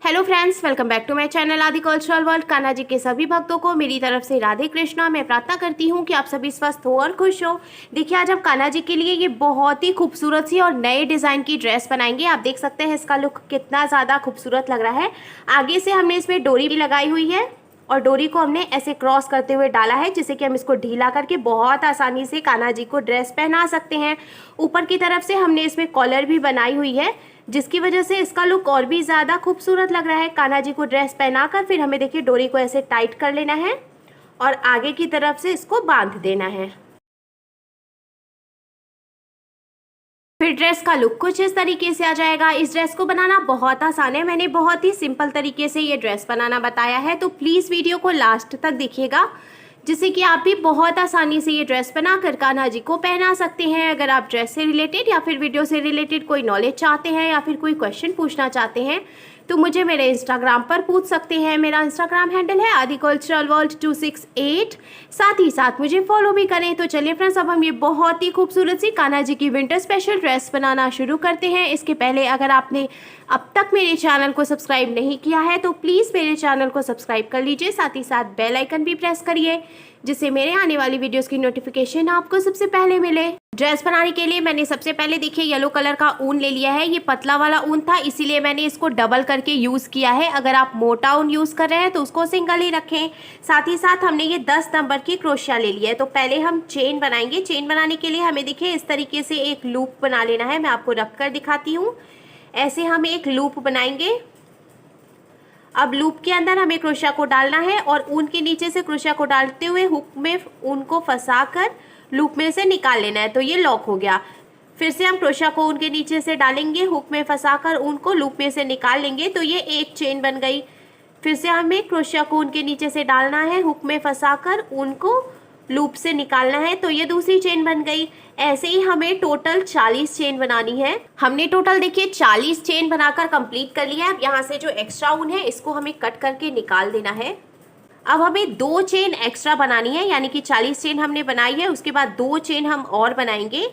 Hello friends, welcome back to my channel Aadi cultural world. Kanha ji के सभी भक्तों को मेरी तरफ से राधे कृष्णा। मैं प्रार्थना करती हूँ कि आप सभी स्वस्थ हो और खुश हो। देखिए, आज हम कान्हा जी के लिए ये बहुत ही खूबसूरत सी और नए डिज़ाइन की ड्रेस बनाएंगे। आप देख सकते हैं इसका लुक कितना ज़्यादा खूबसूरत लग रहा है। आगे से हमने इसमें डोरी भी लगाई हुई है और डोरी को हमने ऐसे क्रॉस करते हुए डाला है, जिससे कि हम इसको ढीला करके बहुत आसानी से कान्हा जी को ड्रेस पहना सकते हैं। ऊपर की तरफ से हमने इसमें कॉलर भी बनाई हुई है, जिसकी वजह से इसका लुक और भी ज़्यादा खूबसूरत लग रहा है। कान्हा जी को ड्रेस पहनाकर फिर हमें देखिए डोरी को ऐसे टाइट कर लेना है और आगे की तरफ से इसको बांध देना है। फिर ड्रेस का लुक कुछ इस तरीके से आ जाएगा। इस ड्रेस को बनाना बहुत आसान है। मैंने बहुत ही सिंपल तरीके से ये ड्रेस बनाना बताया है, तो प्लीज़ वीडियो को लास्ट तक देखिएगा, जिससे कि आप भी बहुत आसानी से ये ड्रेस बनाकर कान्हा जी को पहना सकते हैं। अगर आप ड्रेस से रिलेटेड या फिर वीडियो से रिलेटेड कोई नॉलेज चाहते हैं या फिर कोई क्वेश्चन पूछना चाहते हैं तो मुझे मेरे इंस्टाग्राम पर पूछ सकते हैं। मेरा इंस्टाग्राम हैंडल है आदि कल्चरल वर्ल्ड 268। साथ ही साथ मुझे फॉलो भी करें। तो चलिए फ्रेंड्स, अब हम ये बहुत ही खूबसूरत सी कान्हा जी की विंटर स्पेशल ड्रेस बनाना शुरू करते हैं। इसके पहले अगर आपने अब तक मेरे चैनल को सब्सक्राइब नहीं किया है तो प्लीज़ मेरे चैनल को सब्सक्राइब कर लीजिए। साथ ही साथ बेल आइकन भी प्रेस करिए, जिससे मेरे आने वाली वीडियोस की नोटिफिकेशन आपको सबसे पहले मिले। ड्रेस बनाने के लिए मैंने सबसे पहले देखिए येलो कलर का ऊन ले लिया है। ये पतला वाला ऊन था, इसीलिए मैंने इसको डबल करके यूज़ किया है। अगर आप मोटा ऊन यूज़ कर रहे हैं तो उसको सिंगल ही रखें। साथ ही साथ हमने ये 10 नंबर की क्रोशिया ले लिया है। तो पहले हम चेन बनाएंगे। चेन बनाने के लिए हमें देखिए इस तरीके से एक लूप बना लेना है। मैं आपको रख कर दिखाती हूँ। ऐसे हम एक लूप बनाएंगे। अब लूप के अंदर हमें क्रोशिया को डालना है और ऊन के नीचे से क्रोशिया को डालते हुए हुक में ऊन को फंसाकर लूप में से निकाल लेना है। तो ये लॉक हो गया। फिर से हम क्रोशिया को ऊन के नीचे से डालेंगे, हुक में फंसाकर ऊन को लूप में से निकाल लेंगे। तो ये एक चेन बन गई। फिर से हमें क्रोशिया को ऊन के नीचे से डालना है, हुक में फंसाकर ऊन को लूप से निकालना है। तो ये दूसरी चेन बन गई। ऐसे ही हमें टोटल 40 चेन बनानी है। हमने टोटल देखिए 40 चेन बनाकर कंप्लीट कर लिया है। अब यहाँ से जो एक्स्ट्रा ऊन है इसको हमें कट करके निकाल देना है। अब हमें 2 चेन एक्स्ट्रा बनानी है, यानी कि 40 चेन हमने बनाई है, उसके बाद 2 चेन हम और बनाएंगे।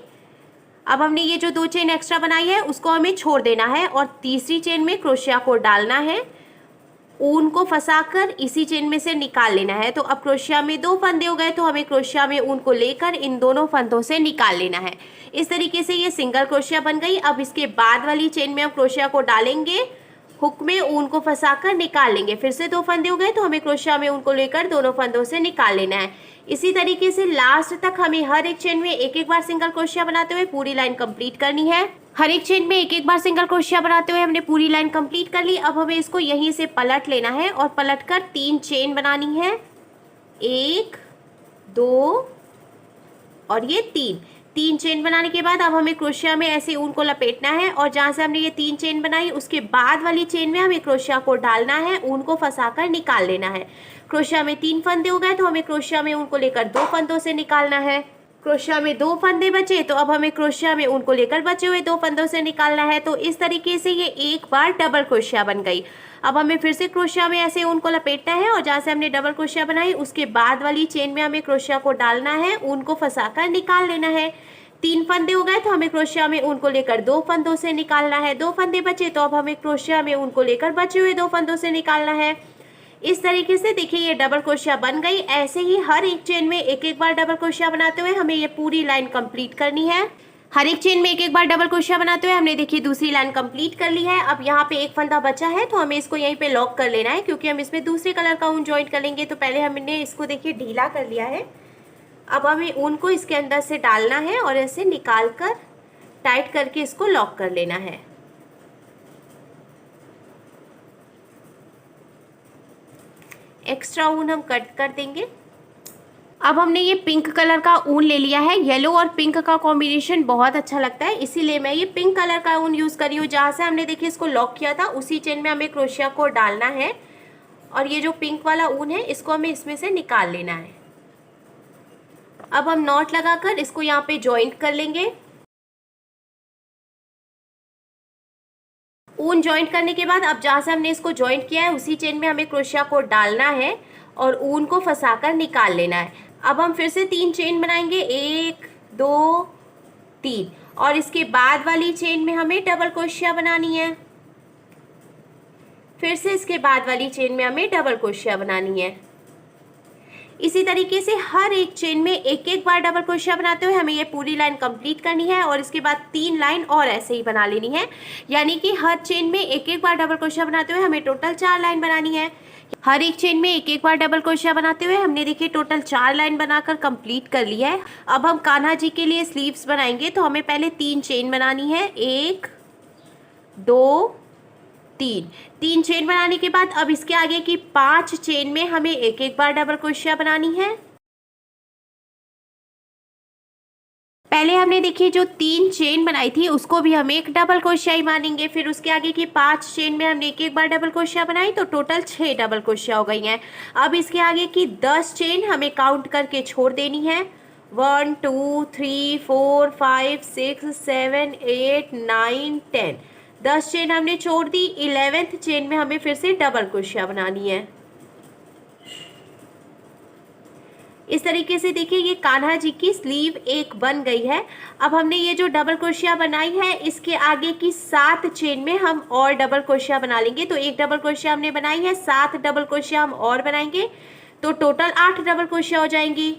अब हमने ये जो 2 चेन एक्स्ट्रा बनाई है उसको हमें छोड़ देना है और तीसरी चेन में क्रोशिया को डालना है, ऊन को फंसाकर इसी चेन में से निकाल लेना है। तो अब क्रोशिया में 2 फंदे हो गए, तो हमें क्रोशिया में ऊन को लेकर इन दोनों फंदों से निकाल लेना है। इस तरीके से ये सिंगल क्रोशिया बन गई। अब इसके बाद वाली चेन में हम क्रोशिया को डालेंगे, हुक में ऊन को फंसाकर निकाल लेंगे। फिर से 2 फंदे हो गए, तो हमें क्रोशिया में ऊन को लेकर दोनों फंदों से निकाल लेना है। इसी तरीके से लास्ट तक हमें हर एक चेन में एक एक बार सिंगल क्रोशिया बनाते हुए पूरी लाइन कंप्लीट करनी है। हर एक चेन में एक एक बार सिंगल क्रोशिया बनाते हुए हमने पूरी लाइन कंप्लीट कर ली। अब हमें इसको यहीं से पलट लेना है और पलटकर 3 चेन बनानी है। 1 2 और ये 3 चेन बनाने के बाद अब हमें क्रोशिया में ऐसे ऊन को लपेटना है और जहाँ से हमने ये 3 चेन बनाई उसके बाद वाली चेन में हमें क्रोशिया को डालना है, ऊन को फंसाकर निकाल लेना है। क्रोशिया में 3 फंदे हो गए, तो हमें क्रोशिया में ऊन को लेकर 2 फंदों से निकालना है। क्रोशिया में 2 फंदे बचे, तो अब हमें क्रोशिया में ऊन को लेकर बचे हुए 2 फंदों से निकालना है। तो इस तरीके से ये एक बार डबल क्रोशिया बन गई। अब हमें फिर से क्रोशिया में ऐसे ऊन को लपेटना है और जहाँ से हमने डबल क्रोशिया बनाई उसके बाद वाली चेन में हमें क्रोशिया को डालना है, ऊन को फंसाकर निकाल लेना है। 3 फंदे हो गए, तो हमें क्रोशिया में ऊन को लेकर 2 फंदों से निकालना है। 2 फंदे बचे, तो अब हमें क्रोशिया में ऊन को लेकर बचे हुए 2 फंदों से निकालना है। इस तरीके से देखिए ये डबल क्रोशिया बन गई। ऐसे ही हर एक चेन में एक एक बार डबल क्रोशिया बनाते हुए हमें ये पूरी लाइन कंप्लीट करनी है। हर एक चेन में एक एक बार डबल क्रोशिया बनाते हुए हमने देखिए दूसरी लाइन कंप्लीट कर ली है। अब यहाँ पे एक फंदा बचा है, तो हमें इसको यहीं पे लॉक कर लेना है, क्योंकि हम इसमें दूसरे कलर का ऊन ज्वाइन कर लेंगे। तो पहले हमने इसको देखिए ढीला कर लिया है। अब हमें ऊन को इसके अंदर से डालना है और ऐसे निकाल कर टाइट करके इसको लॉक कर लेना है। एक्स्ट्रा ऊन हम कट कर देंगे। अब हमने ये पिंक कलर का ऊन ले लिया है। येलो और पिंक का कॉम्बिनेशन बहुत अच्छा लगता है, इसीलिए मैं ये पिंक कलर का ऊन यूज़ करी हूँ। जहाँ से हमने देखिए इसको लॉक किया था उसी चेन में हमें क्रोशिया को डालना है और ये जो पिंक वाला ऊन है इसको हमें इसमें से निकाल लेना है। अब हम नॉट लगाकर इसको यहाँ पे जॉइंट कर लेंगे। ऊन जॉइंट करने के बाद अब जहाँ से हमने इसको जॉइंट किया है उसी चेन में हमें क्रोशिया को डालना है और ऊन को फंसाकर निकाल लेना है। अब हम फिर से 3 चेन बनाएंगे, 1 2 3, और इसके बाद वाली चेन में हमें डबल क्रोशिया बनानी है। फिर से इसके बाद वाली चेन में हमें डबल क्रोशिया बनानी है। इसी तरीके से हर एक चेन में एक एक बार डबल क्रोशिया बनाते हुए हमें ये पूरी लाइन कंप्लीट करनी है और इसके बाद 3 लाइन और ऐसे ही बना लेनी है। यानी कि हर चेन में एक एक बार डबल क्रोशिया बनाते हुए हमें टोटल 4 लाइन बनानी है। हर एक चेन में एक एक बार डबल क्रोशिया बनाते हुए हमने देखिए टोटल 4 लाइन बनाकर कंप्लीट कर लिया है। अब हम कान्हा जी के लिए स्लीव्स बनाएंगे तो हमें पहले 3 चेन बनानी है, 1 2 3 चेन बनाने के बाद अब इसके आगे की 5 चेन में हमें एक एक बार डबल क्रोशिया बनानी है। पहले हमने देखिए जो 3 चेन बनाई थी उसको भी हम एक डबल क्रोशिया ही मानेंगे। फिर उसके आगे की 5 चेन में हमने एक एक बार डबल क्रोशिया बनाई तो टोटल 6 डबल क्रोशिया हो गई हैं। अब इसके आगे की 10 चेन हमें काउंट करके छोड़ देनी है। 1 2 3 4 5 6 7 8 9 10 10 चेन हमने छोड़ दी। 11th चेन में हमें फिर से डबल क्रोशिया बनानी है। इस तरीके से देखिए ये कान्हा जी की स्लीव एक बन गई है। अब हमने ये जो डबल क्रोशिया बनाई है इसके आगे की 7 चेन में हम और डबल क्रोशिया बना लेंगे। तो एक डबल क्रोशिया हमने बनाई है, 7 डबल क्रोशिया हम और बनाएंगे तो टोटल 8 डबल क्रोशिया हो जाएंगी।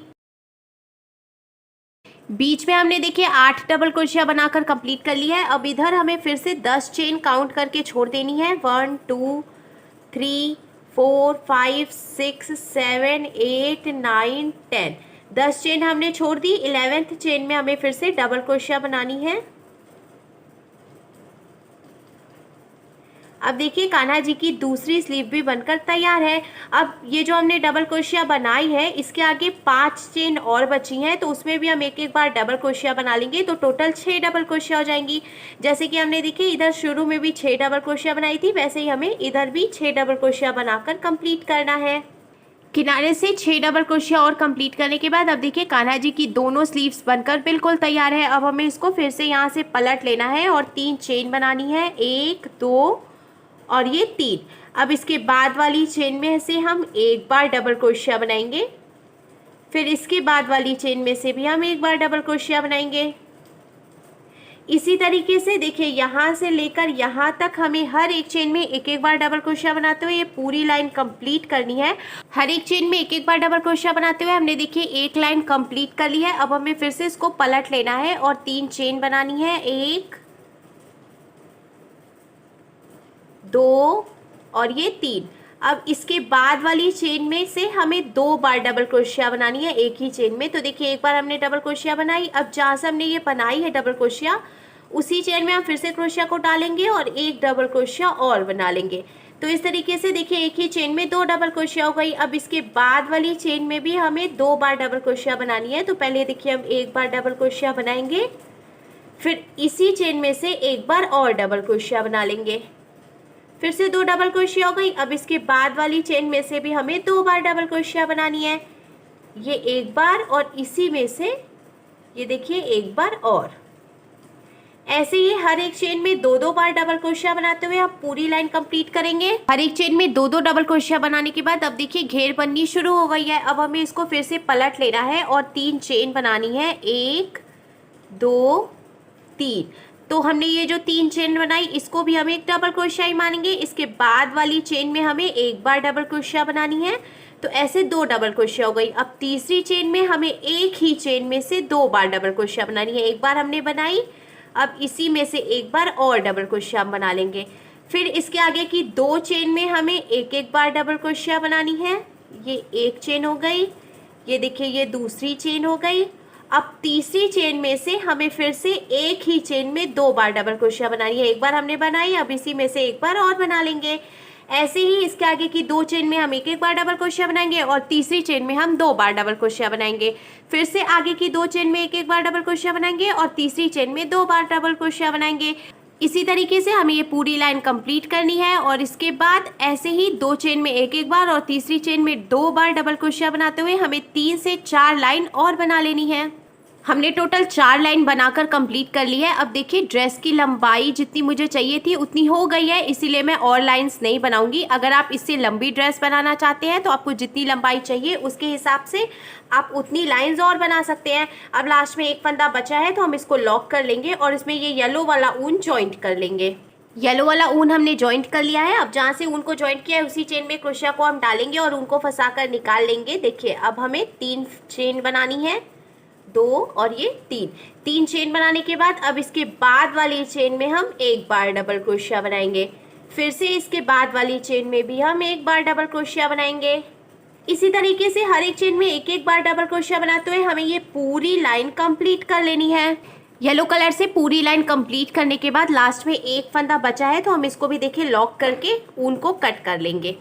बीच में हमने देखिए 8 डबल क्रोशिया बनाकर कंप्लीट कर लिया है। अब इधर हमें फिर से 10 चेन काउंट करके छोड़ देनी है। 1 2 3 4 5 6 7 8 9 10 10 चेन हमने छोड़ दी। 11th चेन में हमें फिर से डबल क्रोशिया बनानी है। अब देखिए कान्हा जी की दूसरी स्लीव भी बनकर तैयार है। अब ये जो हमने डबल क्रोशिया बनाई है इसके आगे 5 चेन और बची हैं तो उसमें भी हम एक एक बार डबल क्रोशिया बना लेंगे तो टोटल 6 डबल क्रोशिया हो जाएंगी। जैसे कि हमने देखिए इधर शुरू में भी 6 डबल क्रोशिया बनाई थी, वैसे ही हमें इधर भी 6 डबल क्रोशिया बनाकर कंप्लीट करना है। किनारे से 6 डबल क्रोशिया और कंप्लीट करने के बाद अब देखिए कान्हा जी की दोनों स्लीव्स बनकर बिल्कुल तैयार है। अब हमें इसको फिर से यहाँ से पलट लेना है और 3 चेन बनानी है, 1 2 और ये 3। अब इसके बाद वाली चेन में से हम एक बार डबल क्रोशिया बनाएंगे। फिर इसके बाद वाली चेन में से भी हम एक बार डबल क्रोशिया बनाएंगे। इसी तरीके से देखिए यहाँ से लेकर यहाँ तक हमें हर एक चेन में एक एक बार डबल क्रोशिया बनाते हुए ये पूरी लाइन कंप्लीट करनी है। हर एक चेन में एक एक बार डबल क्रोशिया बनाते हुए हमने देखिए एक लाइन कंप्लीट कर ली है। अब हमें फिर से इसको पलट लेना है और 3 चेन बनानी है, 1 2 और ये 3। अब इसके बाद वाली चेन में से हमें 2 बार डबल क्रोशिया बनानी है एक ही चेन में। तो देखिए एक बार हमने डबल क्रोशिया बनाई, अब जहाँ से हमने ये बनाई है डबल क्रोशिया उसी चेन में हम फिर से क्रोशिया को डालेंगे और एक डबल क्रोशिया और बना लेंगे। तो इस तरीके से देखिए एक ही चेन में 2 डबल क्रोशिया हो गई। अब इसके बाद वाली चेन में भी हमें 2 बार डबल क्रोशिया बनानी है। तो पहले देखिए हम एक बार डबल क्रोशिया बनाएंगे, फिर इसी चेन में से एक बार और डबल क्रोशिया बना लेंगे, फिर से 2 डबल क्रोशिया हो गई। अब इसके बाद वाली चेन में से भी हमें 2 बार डबल क्रोशिया बनानी है, ये एक बार और इसी में से ये देखिए एक बार और। ऐसे ही हर एक चेन में 2-2 बार डबल क्रोशिया बनाते हुए आप पूरी लाइन कंप्लीट करेंगे। हर एक चेन में 2-2 डबल क्रोशिया बनाने के बाद अब देखिए घेर बननी शुरू हो गई है। अब हमें इसको फिर से पलट लेना है और 3 चेन बनानी है, 1 2 3। तो हमने ये जो 3 चेन बनाई इसको भी हम एक डबल क्रोशिया ही मानेंगे। इसके बाद वाली चेन में हमें एक बार डबल क्रोशिया बनानी है, तो ऐसे 2 डबल क्रोशिया हो गई। अब तीसरी चेन में हमें एक ही चेन में से 2 बार डबल क्रोशिया बनानी है। एक बार हमने बनाई, अब इसी में से एक बार और डबल क्रोशिया हम बना लेंगे। फिर इसके आगे की 2 चेन में हमें एक एक बार डबल क्रोशिया बनानी है। ये एक चेन हो गई, ये देखिए ये दूसरी चेन हो गई। अब तीसरी चेन में से हमें फिर से एक ही चेन में 2 बार डबल क्रोशिया बनानी है। एक बार हमने बनाई, अब इसी में से एक बार और बना लेंगे। ऐसे ही इसके आगे की 2 चेन में हम एक एक बार डबल क्रोशिया बनाएंगे और तीसरी चेन में हम 2 बार डबल क्रोशिया बनाएंगे। फिर से आगे की 2 चेन में एक एक बार डबल क्रोशिया बनाएंगे और तीसरी चेन में 2 बार डबल क्रोशिया बनाएंगे। इसी तरीके से हमें ये पूरी लाइन कंप्लीट करनी है और इसके बाद ऐसे ही 2 चेन में एक एक बार और तीसरी चेन में 2 बार डबल क्रोशिया बनाते हुए हमें 3 से 4 लाइन और बना लेनी है। हमने टोटल 4 लाइन बनाकर कंप्लीट कर ली है। अब देखिए ड्रेस की लंबाई जितनी मुझे चाहिए थी उतनी हो गई है, इसीलिए मैं और लाइंस नहीं बनाऊंगी। अगर आप इससे लंबी ड्रेस बनाना चाहते हैं तो आपको जितनी लंबाई चाहिए उसके हिसाब से आप उतनी लाइंस और बना सकते हैं। अब लास्ट में एक फंदा बचा है तो हम इसको लॉक कर लेंगे और इसमें ये येलो वाला ऊन जॉइंट कर लेंगे। येलो वाला ऊन हमने जॉइंट कर लिया है। अब जहाँ से ऊन को जॉइंट किया है उसी चेन में क्रोशिया को हम डालेंगे और ऊन को फंसाकर निकाल लेंगे। देखिए अब हमें 3 चेन बनानी है, 2 और ये 3 चेन बनाने के बाद अब इसके बाद वाली चेन में हम एक बार डबल क्रोशिया बनाएंगे। फिर से इसके बाद वाली चेन में भी हम एक बार डबल क्रोशिया बनाएंगे। इसी तरीके से हर एक चेन में एक एक बार डबल क्रोशिया बनाते हुए हमें ये पूरी लाइन कंप्लीट कर लेनी है। येलो कलर से पूरी लाइन कंप्लीट करने के बाद लास्ट में एक फंदा बचा है तो हम इसको भी देखिए लॉक करके ऊन को कट कर लेंगे।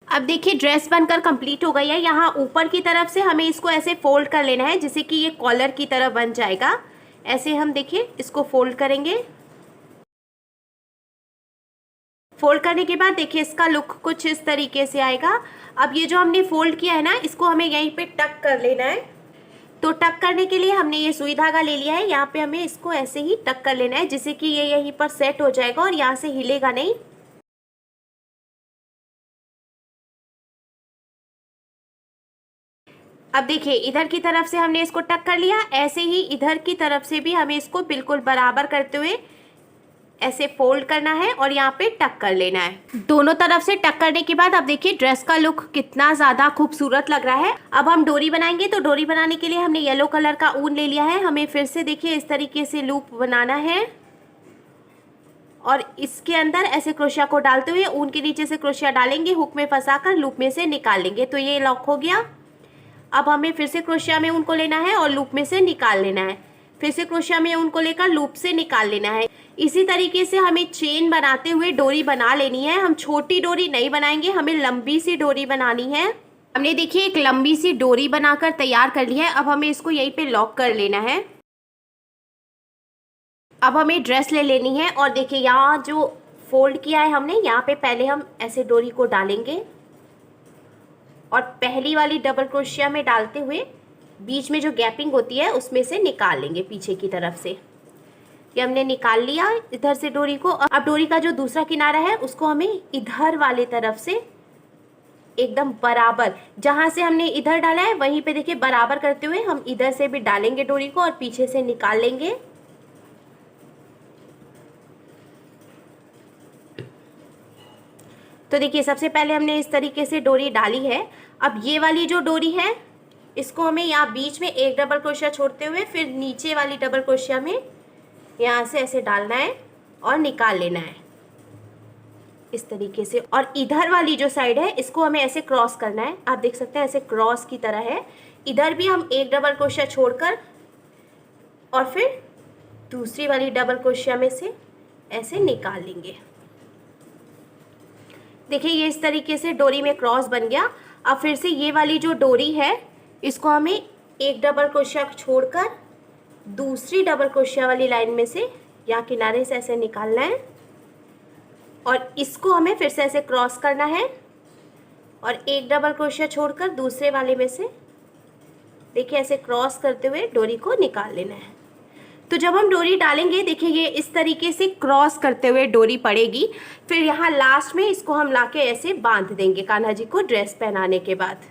अब देखिए ड्रेस बनकर कंप्लीट हो गई है। यहाँ ऊपर की तरफ से हमें इसको ऐसे फोल्ड कर लेना है जिससे कि ये कॉलर की तरह बन जाएगा। ऐसे हम देखिए इसको फोल्ड करेंगे। फोल्ड करने के बाद देखिए इसका लुक कुछ इस तरीके से आएगा। अब ये जो हमने फोल्ड किया है ना, इसको हमें यहीं पे टक कर लेना है। तो टक करने के लिए हमने ये सुई धागा ले लिया है। यहाँ पे हमें इसको ऐसे ही टक कर लेना है जिससे कि ये यहीं पर सेट हो जाएगा और यहाँ से हिलेगा नहीं। अब देखिए इधर की तरफ से हमने इसको टक कर लिया, ऐसे ही इधर की तरफ से भी हमें इसको बिल्कुल बराबर करते हुए ऐसे फोल्ड करना है और यहाँ पे टक कर लेना है। दोनों तरफ से टक करने के बाद अब देखिए ड्रेस का लुक कितना ज़्यादा खूबसूरत लग रहा है। अब हम डोरी बनाएंगे। तो डोरी बनाने के लिए हमने येलो कलर का ऊन ले लिया है। हमें फिर से देखिए इस तरीके से लूप बनाना है और इसके अंदर ऐसे क्रोशिया को डालते हुए ऊन के नीचे से क्रोशिया डालेंगे, हुक में फंसाकर लूप में से निकाल लेंगे। तो ये लॉक हो गया। अब हमें फिर से क्रोशिया में ऊन को लेना है और लूप में से निकाल लेना है। फिर से क्रोशिया में ऊन को लेकर लूप से निकाल लेना है। इसी तरीके से हमें चेन बनाते हुए डोरी बना लेनी है। हम छोटी डोरी नहीं बनाएंगे, हमें लंबी सी डोरी बनानी है। हमने देखिए एक लंबी सी डोरी बनाकर तैयार कर ली है। अब हमें इसको यहीं पे लॉक कर लेना है। अब हमें ड्रेस ले लेनी है और देखिए यहाँ जो फोल्ड किया है हमने, यहाँ पे पहले हम ऐसे डोरी को डालेंगे और पहली वाली डबल क्रोशिया में डालते हुए बीच में जो गैपिंग होती है उसमें से निकाल लेंगे पीछे की तरफ से। ये हमने निकाल लिया इधर से डोरी को। अब डोरी का जो दूसरा किनारा है उसको हमें इधर वाले तरफ से एकदम बराबर, जहां से हमने इधर डाला है वहीं पे देखिए बराबर करते हुए हम इधर से भी डालेंगे डोरी को और पीछे से निकाल लेंगे। तो देखिए सबसे पहले हमने इस तरीके से डोरी डाली है। अब ये वाली जो डोरी है इसको हमें यहाँ बीच में एक डबल क्रोशिया छोड़ते हुए फिर नीचे वाली डबल क्रोशिया में यहाँ से ऐसे डालना है और निकाल लेना है इस तरीके से। और इधर वाली जो साइड है इसको हमें ऐसे क्रॉस करना है। आप देख सकते हैं ऐसे क्रॉस की तरह है। इधर भी हम एक डबल क्रोशिया छोड़कर और फिर दूसरी वाली डबल क्रोशिया में से ऐसे निकाल लेंगे। देखिए ये इस तरीके से डोरी में क्रॉस बन गया। अब फिर से ये वाली जो डोरी है इसको हमें एक डबल क्रोशिया छोड़कर दूसरी डबल क्रोशिया वाली लाइन में से या किनारे से ऐसे निकालना है और इसको हमें फिर से ऐसे क्रॉस करना है और एक डबल क्रोशिया छोड़कर दूसरे वाले में से देखिए ऐसे क्रॉस करते हुए डोरी को निकाल लेना है। तो जब हम डोरी डालेंगे देखिए ये इस तरीके से क्रॉस करते हुए डोरी पड़ेगी। फिर यहाँ लास्ट में इसको हम लाके ऐसे बांध देंगे कान्हा जी को ड्रेस पहनाने के बाद।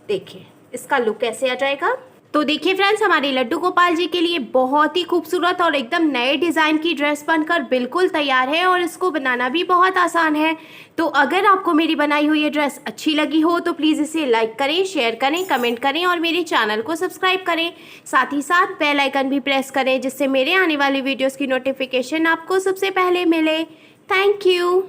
देखिए इसका लुक ऐसे आ जाएगा। तो देखिए फ्रेंड्स हमारे लड्डू गोपाल जी के लिए बहुत ही खूबसूरत और एकदम नए डिज़ाइन की ड्रेस बनकर बिल्कुल तैयार है और इसको बनाना भी बहुत आसान है। तो अगर आपको मेरी बनाई हुई ये ड्रेस अच्छी लगी हो तो प्लीज़ इसे लाइक करें, शेयर करें, कमेंट करें और मेरे चैनल को सब्सक्राइब करें। साथ ही साथ बेल आइकन भी प्रेस करें जिससे मेरे आने वाली वीडियोज़ की नोटिफिकेशन आपको सबसे पहले मिले। Thank you.